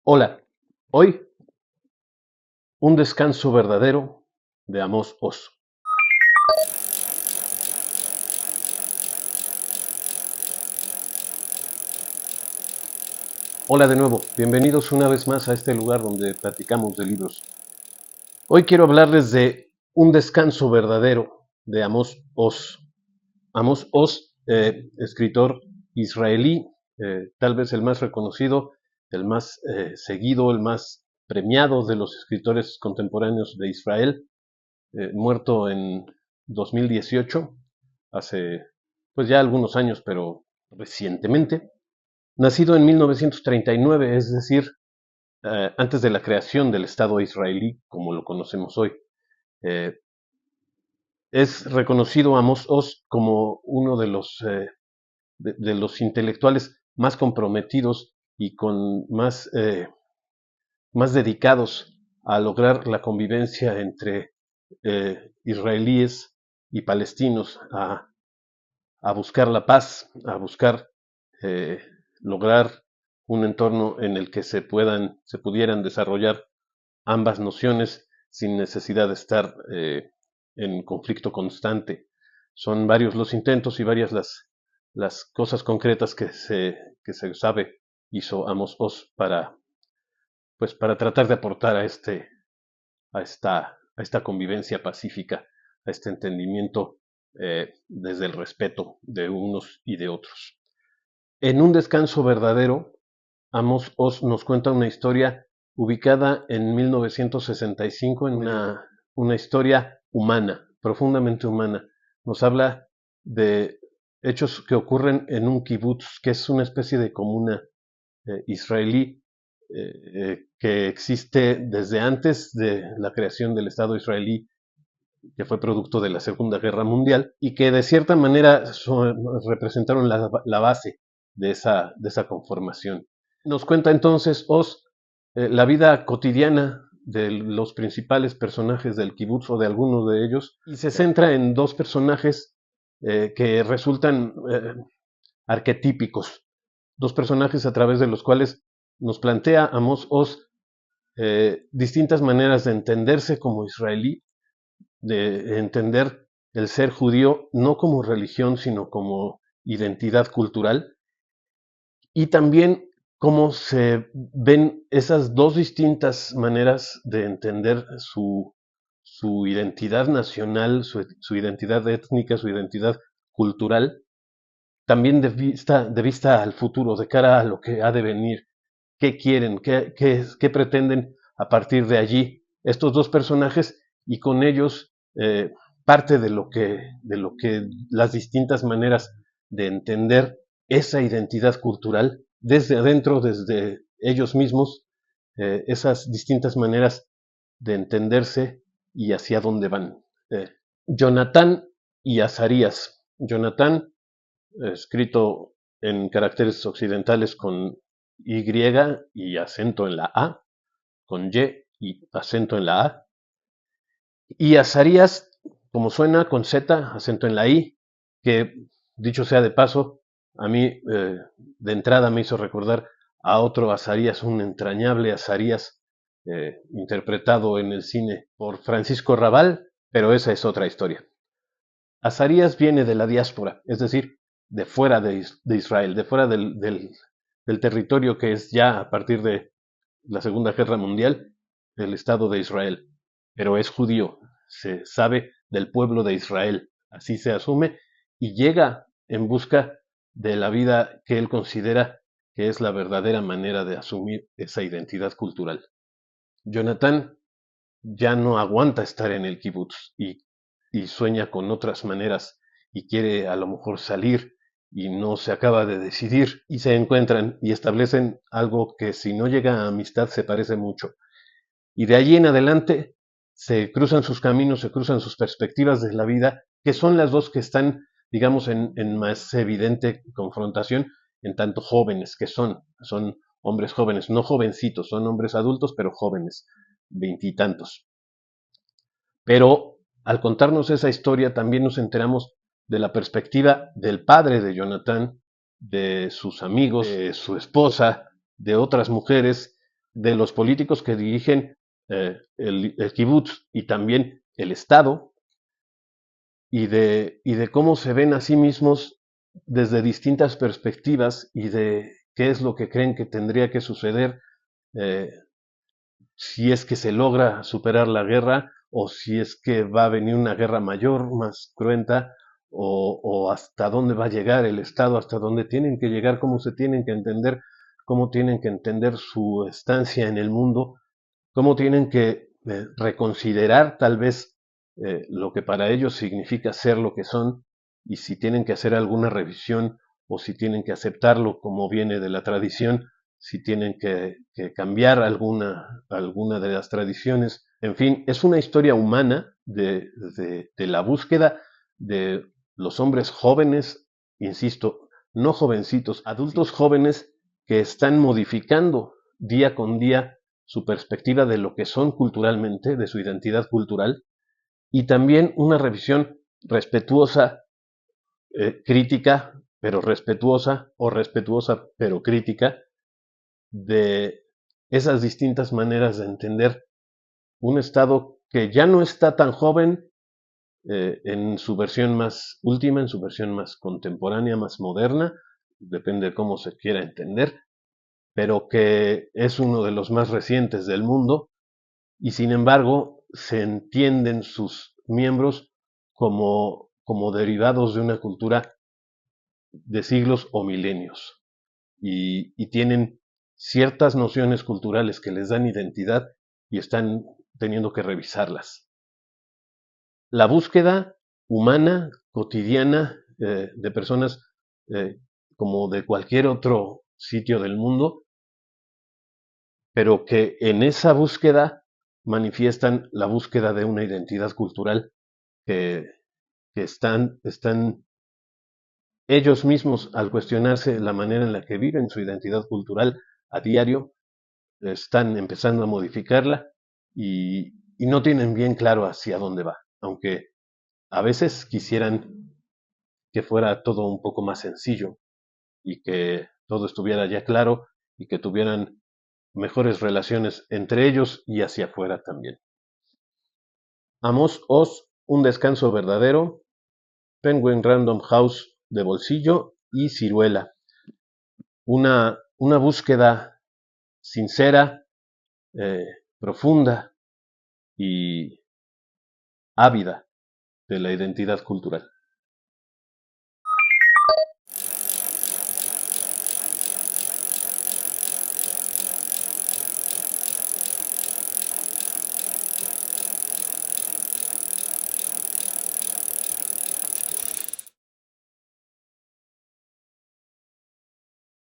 Hola, hoy un descanso verdadero de Amos Oz. Hola de nuevo, bienvenidos una vez más a este lugar donde platicamos de libros. Hoy quiero hablarles de un descanso verdadero de Amos Oz. Amos Oz, escritor israelí, tal vez el más reconocido, el más seguido, el más premiado de los escritores contemporáneos de Israel, muerto en 2018, hace pues ya algunos años, pero recientemente. Nacido en 1939, es decir, antes de la creación del Estado israelí, como lo conocemos hoy. Eh, es reconocido Amos Oz como uno de los intelectuales más comprometidos y con más dedicados a lograr la convivencia entre israelíes y palestinos, a buscar la paz, a buscar eh, lograr un entorno en el que se pudieran desarrollar ambas nociones sin necesidad de estar en conflicto constante. Son varios los intentos y varias las cosas concretas que se sabe hizo Amos Oz para tratar de aportar a esta convivencia pacífica, a este entendimiento desde el respeto de unos y de otros. En un descanso verdadero, Amos Oz nos cuenta una historia ubicada en 1965, una historia humana, profundamente humana. Nos habla de hechos que ocurren en un kibutz, que es una especie de comuna israelí que existe desde antes de la creación del Estado israelí, que fue producto de la Segunda Guerra Mundial, y que de cierta manera representaron la base de esa conformación. Nos cuenta entonces Oz la vida cotidiana de los principales personajes del kibutz o de algunos de ellos, y se centra en dos personajes que resultan arquetípicos, dos personajes a través de los cuales nos plantea Amos Oz distintas maneras de entenderse como israelí, de entender el ser judío no como religión, sino como identidad cultural, y también cómo se ven esas dos distintas maneras de entender su identidad nacional, su identidad étnica, su identidad cultural, también de vista al futuro, de cara a lo que ha de venir, qué quieren, qué pretenden a partir de allí estos dos personajes y con ellos parte de lo que las distintas maneras de entender esa identidad cultural desde adentro, desde ellos mismos, esas distintas maneras de entenderse y hacia dónde van. Jonatán y Azarías. Jonatán, escrito en caracteres occidentales con Y y acento en la A, con y acento en la A, y Azarías, como suena, con Z, acento en la I, que dicho sea de paso, a mí de entrada me hizo recordar a otro Azarías, un entrañable Azarías, interpretado en el cine por Francisco Rabal, pero esa es otra historia. Azarías viene de la diáspora, es decir, de fuera de Israel, de fuera del territorio que es ya a partir de la Segunda Guerra Mundial el Estado de Israel, pero es judío, se sabe del pueblo de Israel, así se asume, y llega en busca de la vida que él considera que es la verdadera manera de asumir esa identidad cultural. Jonathan ya no aguanta estar en el kibutz y sueña con otras maneras y quiere a lo mejor salir y no se acaba de decidir y se encuentran y establecen algo que si no llega a amistad se parece mucho. Y de allí en adelante se cruzan sus caminos, se cruzan sus perspectivas de la vida, que son las dos que están, digamos, en más evidente confrontación, en tanto jóvenes que son hombres jóvenes, no jovencitos, son hombres adultos, pero jóvenes, veintitantos. Pero al contarnos esa historia también nos enteramos de la perspectiva del padre de Jonathan, de sus amigos, de su esposa, de otras mujeres, de los políticos que dirigen el kibutz y también el Estado, y de cómo se ven a sí mismos desde distintas perspectivas y de qué es lo que creen que tendría que suceder eh, si es que se logra superar la guerra o si es que va a venir una guerra mayor, más cruenta, o hasta dónde va a llegar el Estado, hasta dónde tienen que llegar, cómo tienen que entender su estancia en el mundo, cómo tienen que reconsiderar tal vez lo que para ellos significa ser lo que son y si tienen que hacer alguna revisión o si tienen que aceptarlo como viene de la tradición, si tienen que cambiar alguna de las tradiciones. En fin, es una historia humana de la búsqueda de los hombres jóvenes, insisto, no jovencitos, adultos jóvenes que están modificando día con día su perspectiva de lo que son culturalmente, de su identidad cultural, y también una revisión respetuosa, crítica, pero respetuosa, o respetuosa, pero crítica, de esas distintas maneras de entender un Estado que ya no está tan joven en su versión más última, en su versión más contemporánea, más moderna, depende de cómo se quiera entender, pero que es uno de los más recientes del mundo y sin embargo se entienden sus miembros como derivados de una cultura de siglos o milenios y tienen ciertas nociones culturales que les dan identidad y están teniendo que revisarlas. La búsqueda humana, cotidiana, de personas eh, como de cualquier otro sitio del mundo, pero que en esa búsqueda manifiestan la búsqueda de una identidad cultural que, que están ellos mismos al cuestionarse la manera en la que viven su identidad cultural a diario, están empezando a modificarla y no tienen bien claro hacia dónde va, aunque a veces quisieran que fuera todo un poco más sencillo y que todo estuviera ya claro y que tuvieran mejores relaciones entre ellos y hacia afuera también. Amos Oz, Un descanso verdadero, Penguin Random House de bolsillo y Ciruela. Una búsqueda sincera, eh, profunda y ávida de la identidad cultural.